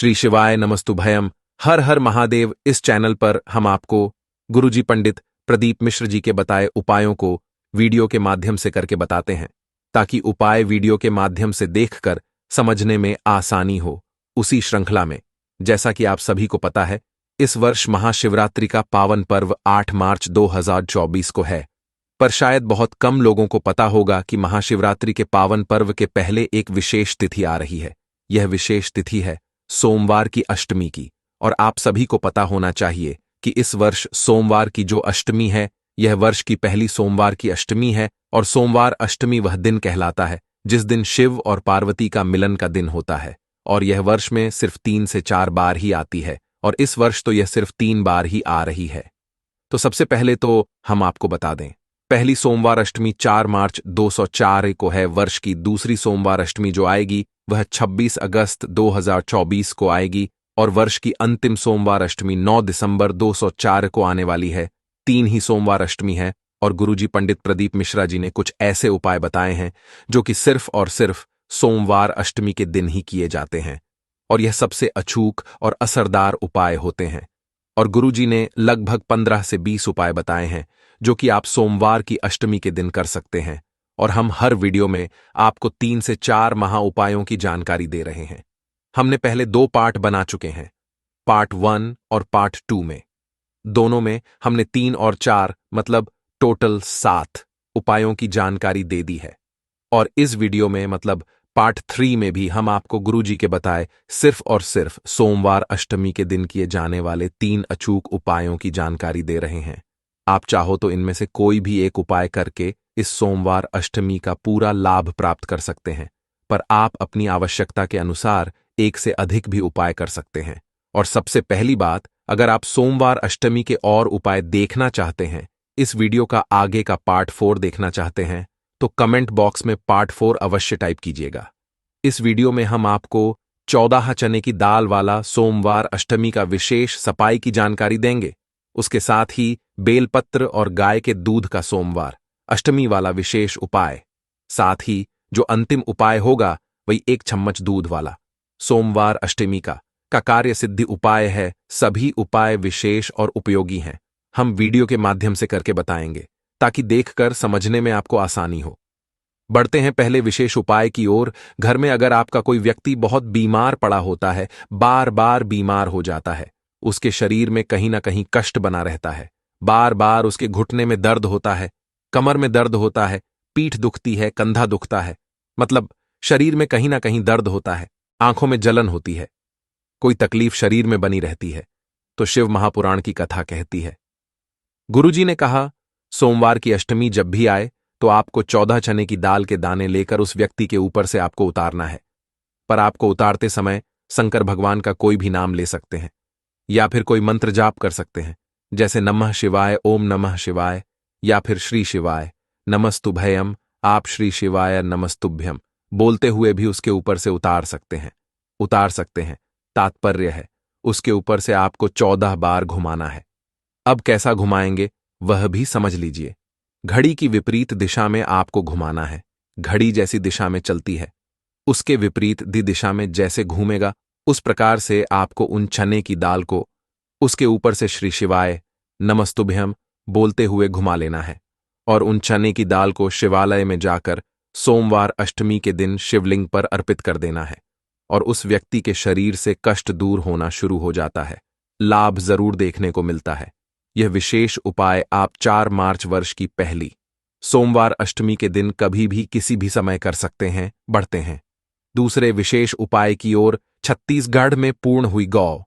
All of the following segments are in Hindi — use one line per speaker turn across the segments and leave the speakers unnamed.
श्री शिवाय नमस्तुभयम। हर हर महादेव। इस चैनल पर हम आपको गुरुजी पंडित प्रदीप मिश्र जी के बताए उपायों को वीडियो के माध्यम से करके बताते हैं, ताकि उपाय वीडियो के माध्यम से देखकर समझने में आसानी हो। उसी श्रृंखला में, जैसा कि आप सभी को पता है, इस वर्ष महाशिवरात्रि का पावन पर्व 8 मार्च 2024 को है। पर शायद बहुत कम लोगों को पता होगा कि महाशिवरात्रि के पावन पर्व के पहले एक विशेष तिथि आ रही है। यह विशेष तिथि है सोमवार की अष्टमी की। और आप सभी को पता होना चाहिए कि इस वर्ष सोमवार की जो अष्टमी है, यह वर्ष की पहली सोमवार की अष्टमी है। और सोमवार अष्टमी वह दिन कहलाता है जिस दिन शिव और पार्वती का मिलन का दिन होता है। और यह वर्ष में सिर्फ 3 से 4 बार ही आती है, और इस वर्ष तो यह सिर्फ 3 बार ही आ रही है। तो सबसे पहले तो हम आपको बता दें, पहली सोमवार अष्टमी 4 मार्च 204 को है। वर्ष की दूसरी सोमवार अष्टमी जो आएगी वह 26 अगस्त 2024 को आएगी। और वर्ष की अंतिम सोमवार अष्टमी 9 दिसंबर 204 को आने वाली है। 3 ही सोमवार अष्टमी है, और गुरुजी पंडित प्रदीप मिश्रा जी ने कुछ ऐसे उपाय बताए हैं जो कि सिर्फ और सिर्फ सोमवार अष्टमी के दिन ही किए जाते हैं। और यह सबसे अचूक और असरदार उपाय होते हैं। और गुरुजी ने लगभग 15 से 20 उपाय बताए हैं जो कि आप सोमवार की अष्टमी के दिन कर सकते हैं। और हम हर वीडियो में आपको 3 से 4 महा उपायों की जानकारी दे रहे हैं। हमने पहले 2 पार्ट बना चुके हैं, पार्ट 1 और पार्ट 2 में। दोनों में हमने 3 और 4 मतलब टोटल 7 उपायों की जानकारी दे दी है। और इस वीडियो में मतलब पार्ट 3 में भी हम आपको गुरुजी के बताए सिर्फ और सिर्फ सोमवार अष्टमी के दिन किए जाने वाले 3 अचूक उपायों की जानकारी दे रहे हैं। आप चाहो तो इनमें से कोई भी एक उपाय करके इस सोमवार अष्टमी का पूरा लाभ प्राप्त कर सकते हैं, पर आप अपनी आवश्यकता के अनुसार एक से अधिक भी उपाय कर सकते हैं। और सबसे पहली बात, अगर आप सोमवार अष्टमी के और उपाय देखना चाहते हैं, इस वीडियो का आगे का पार्ट 4 देखना चाहते हैं, तो कमेंट बॉक्स में पार्ट 4 अवश्य टाइप कीजिएगा। इस वीडियो में हम आपको 14 चने की दाल वाला सोमवार अष्टमी का विशेष सपाई की जानकारी देंगे। उसके साथ ही बेलपत्र और गाय के दूध का सोमवार अष्टमी वाला विशेष उपाय। साथ ही जो अंतिम उपाय होगा वही 1 चम्मच दूध वाला सोमवार अष्टमी का कार्य सिद्धि उपाय है। सभी उपाय विशेष और उपयोगी हैं। हम वीडियो के माध्यम से करके बताएंगे ताकि देखकर समझने में आपको आसानी हो। बढ़ते हैं पहले विशेष उपाय की ओर। घर में अगर आपका कोई व्यक्ति बहुत बीमार पड़ा होता है, बार बार बीमार हो जाता है, उसके शरीर में कहीं ना कहीं कष्ट बना रहता है, बार बार उसके घुटने में दर्द होता है, कमर में दर्द होता है, पीठ दुखती है, कंधा दुखता है, मतलब शरीर में कहीं ना कहीं दर्द होता है, आंखों में जलन होती है, कोई तकलीफ शरीर में बनी रहती है, तो शिव महापुराण की कथा कहती है। गुरुजी ने कहा सोमवार की अष्टमी जब भी आए तो आपको 14 चने की दाल के दाने लेकर उस व्यक्ति के ऊपर से आपको उतारना है। पर आपको उतारते समय शंकर भगवान का कोई भी नाम ले सकते हैं, या फिर कोई मंत्र जाप कर सकते हैं, जैसे नमः शिवाय, ओम नमः शिवाय, या फिर श्री शिवाय नमस्तुभयम, आप श्री शिवाय नमस्तुभ्यम बोलते हुए भी उसके ऊपर से उतार सकते हैं। तात्पर्य है उसके ऊपर से आपको 14 बार घुमाना है। अब कैसा घुमाएंगे वह भी समझ लीजिए। घड़ी की विपरीत दिशा में आपको घुमाना है। घड़ी जैसी दिशा में चलती है, उसके विपरीत दिशा में जैसे घूमेगा, उस प्रकार से आपको उन चने की दाल को उसके ऊपर से श्री शिवाय नमस्तुभ्यम बोलते हुए घुमा लेना है। और उन चने की दाल को शिवालय में जाकर सोमवार अष्टमी के दिन शिवलिंग पर अर्पित कर देना है। और उस व्यक्ति के शरीर से कष्ट दूर होना शुरू हो जाता है, लाभ जरूर देखने को मिलता है। यह विशेष उपाय आप 4 मार्च वर्ष की पहली सोमवार अष्टमी के दिन कभी भी किसी भी समय कर सकते हैं। बढ़ते हैं दूसरे विशेष उपाय की ओर। छत्तीसगढ़ में पूर्ण हुई गौ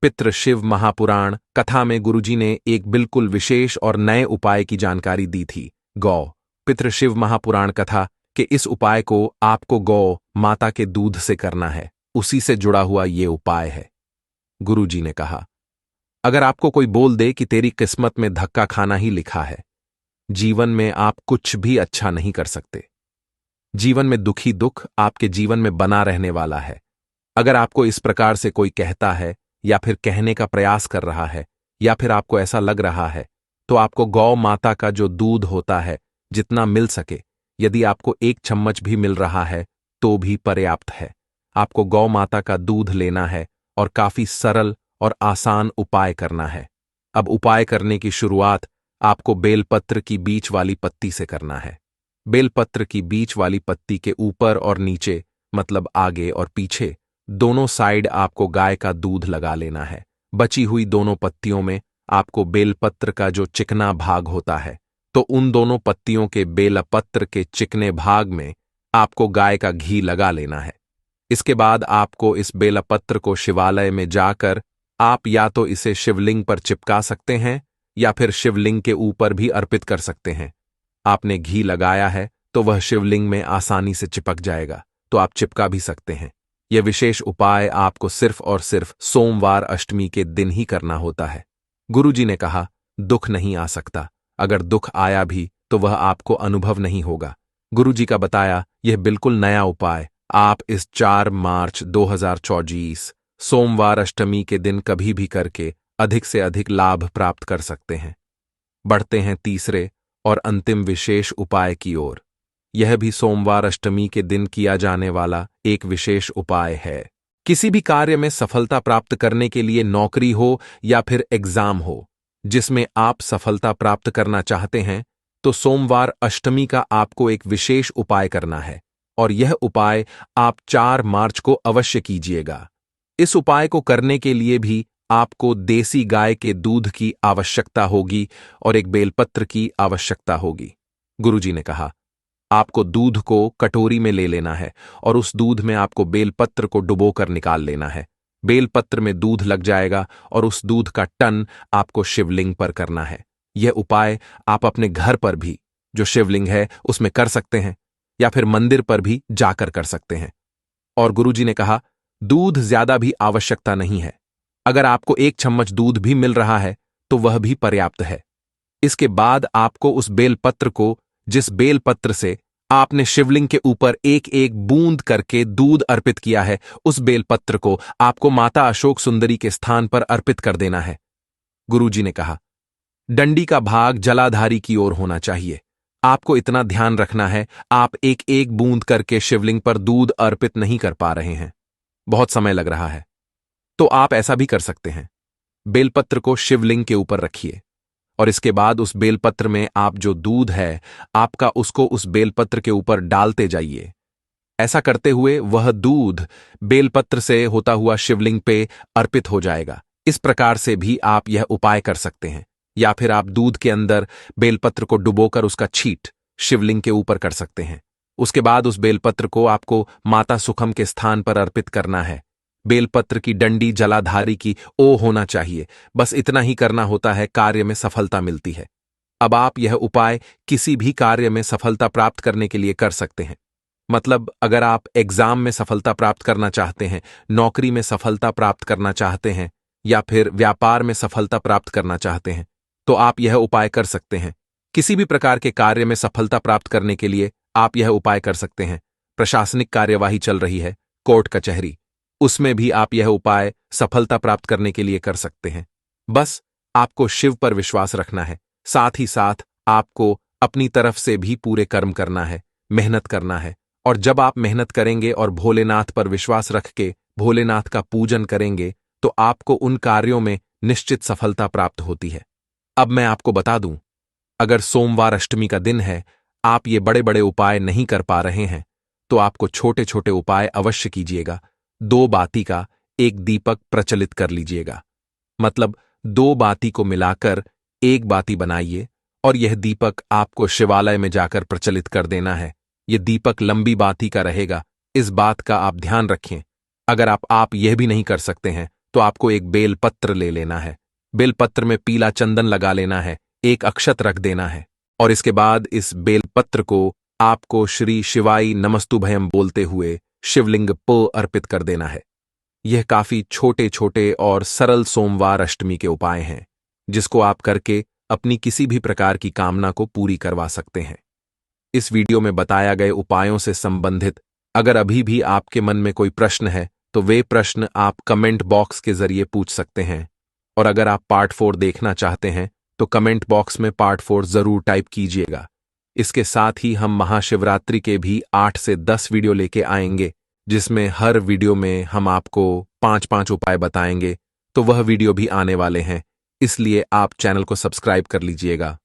पितृ शिव महापुराण कथा में गुरुजी ने एक बिल्कुल विशेष और नए उपाय की जानकारी दी थी। गौ पितृ शिव महापुराण कथा के इस उपाय को आपको गौ माता के दूध से करना है। उसी से जुड़ा हुआ ये उपाय है। गुरुजी ने कहा, अगर आपको कोई बोल दे कि तेरी किस्मत में धक्का खाना ही लिखा है, जीवन में आप कुछ भी अच्छा नहीं कर सकते, जीवन में दुखी दुख आपके जीवन में बना रहने वाला है, अगर आपको इस प्रकार से कोई कहता है या फिर कहने का प्रयास कर रहा है, या फिर आपको ऐसा लग रहा है, तो आपको गौ माता का जो दूध होता है जितना मिल सके, यदि आपको 1 चम्मच भी मिल रहा है तो भी पर्याप्त है। आपको गौ माता का दूध लेना है और काफी सरल और आसान उपाय करना है। अब उपाय करने की शुरुआत आपको बेलपत्र की बीच वाली पत्ती से करना है। बेलपत्र की बीच वाली पत्ती के ऊपर और नीचे, मतलब आगे और पीछे, दोनों साइड आपको गाय का दूध लगा लेना है। बची हुई दोनों पत्तियों में आपको बेलपत्र का जो चिकना भाग होता है, तो उन दोनों पत्तियों के बेलपत्र के चिकने भाग में आपको गाय का घी लगा लेना है। इसके बाद आपको इस बेलपत्र को शिवालय में जाकर आप या तो इसे शिवलिंग पर चिपका सकते हैं या फिर शिवलिंग के ऊपर भी अर्पित कर सकते हैं। आपने घी लगाया है तो वह शिवलिंग में आसानी से चिपक जाएगा, तो आप चिपका भी सकते हैं। यह विशेष उपाय आपको सिर्फ और सिर्फ सोमवार अष्टमी के दिन ही करना होता है। गुरुजी ने कहा, दुख नहीं आ सकता, अगर दुख आया भी तो वह आपको अनुभव नहीं होगा। गुरुजी का बताया यह बिल्कुल नया उपाय आप इस 4 मार्च 2024 सोमवार अष्टमी के दिन कभी भी करके अधिक से अधिक लाभ प्राप्त कर सकते हैं। बढ़ते हैं तीसरे और अंतिम विशेष उपाय की ओर। यह भी सोमवार अष्टमी के दिन किया जाने वाला एक विशेष उपाय है। किसी भी कार्य में सफलता प्राप्त करने के लिए, नौकरी हो या फिर एग्जाम हो, जिसमें आप सफलता प्राप्त करना चाहते हैं, तो सोमवार अष्टमी का आपको एक विशेष उपाय करना है और यह उपाय आप 4 मार्च को अवश्य कीजिएगा। इस उपाय को करने के लिए भी आपको देसी गाय के दूध की आवश्यकता होगी और एक बेलपत्र की आवश्यकता होगी। गुरुजी ने कहा, आपको दूध को कटोरी में ले लेना है और उस दूध में आपको बेलपत्र को डुबोकर निकाल लेना है। बेलपत्र में दूध लग जाएगा और उस दूध का टन आपको शिवलिंग पर करना है। यह उपाय आप अपने घर पर भी, जो शिवलिंग है उसमें कर सकते हैं, या फिर मंदिर पर भी जाकर कर सकते हैं। और गुरुजी ने कहा, दूध ज्यादा भी आवश्यकता नहीं है। अगर आपको 1 चम्मच दूध भी मिल रहा है तो वह भी पर्याप्त है। इसके बाद आपको उस बेलपत्र को, जिस बेलपत्र से आपने शिवलिंग के ऊपर एक एक बूंद करके दूध अर्पित किया है, उस बेलपत्र को आपको माता अशोक सुंदरी के स्थान पर अर्पित कर देना है। गुरुजी ने कहा, डंडी का भाग जलाधारी की ओर होना चाहिए। आपको इतना ध्यान रखना है, आप एक एक बूंद करके शिवलिंग पर दूध अर्पित नहीं कर पा रहे हैं, बहुत समय लग रहा है, तो आप ऐसा भी कर सकते हैं। बेलपत्र को शिवलिंग के ऊपर रखिए और इसके बाद उस बेलपत्र में आप जो दूध है आपका, उसको उस बेलपत्र के ऊपर डालते जाइए। ऐसा करते हुए वह दूध बेलपत्र से होता हुआ शिवलिंग पे अर्पित हो जाएगा। इस प्रकार से भी आप यह उपाय कर सकते हैं, या फिर आप दूध के अंदर बेलपत्र को डुबोकर उसका छींट शिवलिंग के ऊपर कर सकते हैं। उसके बाद उस बेलपत्र को आपको माता सुखम के स्थान पर अर्पित करना है। बेलपत्र की डंडी जलाधारी की ओ होना चाहिए। बस इतना ही करना होता है, कार्य में सफलता मिलती है। अब आप यह उपाय किसी भी कार्य में सफलता प्राप्त करने के लिए कर सकते हैं। मतलब अगर आप एग्जाम में सफलता प्राप्त करना चाहते हैं, नौकरी में सफलता प्राप्त करना चाहते हैं, या फिर व्यापार में सफलता प्राप्त करना चाहते हैं, तो आप यह उपाय कर सकते हैं। किसी भी प्रकार के कार्य में सफलता प्राप्त करने के लिए आप यह उपाय कर सकते हैं। प्रशासनिक कार्यवाही चल रही है, कोर्ट कचहरी, उसमें भी आप यह उपाय सफलता प्राप्त करने के लिए कर सकते हैं। बस आपको शिव पर विश्वास रखना है, साथ ही साथ आपको अपनी तरफ से भी पूरे कर्म करना है, मेहनत करना है। और जब आप मेहनत करेंगे और भोलेनाथ पर विश्वास रख के भोलेनाथ का पूजन करेंगे, तो आपको उन कार्यों में निश्चित सफलता प्राप्त होती है। अब मैं आपको बता दूं, अगर सोमवार अष्टमी का दिन है, आप ये बड़े बड़े उपाय नहीं कर पा रहे हैं, तो आपको छोटे छोटे उपाय अवश्य कीजिएगा। 2 बाती का एक दीपक प्रचलित कर लीजिएगा। मतलब 2 बाती को मिलाकर 1 बाती बनाइए और यह दीपक आपको शिवालय में जाकर प्रचलित कर देना है। यह दीपक लंबी बाती का रहेगा, इस बात का आप ध्यान रखें। अगर आप यह भी नहीं कर सकते हैं तो आपको एक बेलपत्र ले लेना है। बेलपत्र में पीला चंदन लगा लेना है, 1 अक्षत रख देना है और इसके बाद इस बेलपत्र को आपको श्री शिवाय नमस्तुभयम बोलते हुए शिवलिंग प अर्पित कर देना है। यह काफी छोटे छोटे और सरल सोमवार अष्टमी के उपाय हैं, जिसको आप करके अपनी किसी भी प्रकार की कामना को पूरी करवा सकते हैं। इस वीडियो में बताया गए उपायों से संबंधित अगर अभी भी आपके मन में कोई प्रश्न है तो वे प्रश्न आप कमेंट बॉक्स के जरिए पूछ सकते हैं। और अगर आप पार्ट 4 देखना चाहते हैं तो कमेंट बॉक्स में पार्ट 4 जरूर टाइप कीजिएगा। इसके साथ ही हम महाशिवरात्रि के भी 8 से 10 वीडियो लेके आएंगे, जिसमें हर वीडियो में हम आपको 5-5 उपाय बताएंगे, तो वह वीडियो भी आने वाले हैं, इसलिए आप चैनल को सब्सक्राइब कर लीजिएगा।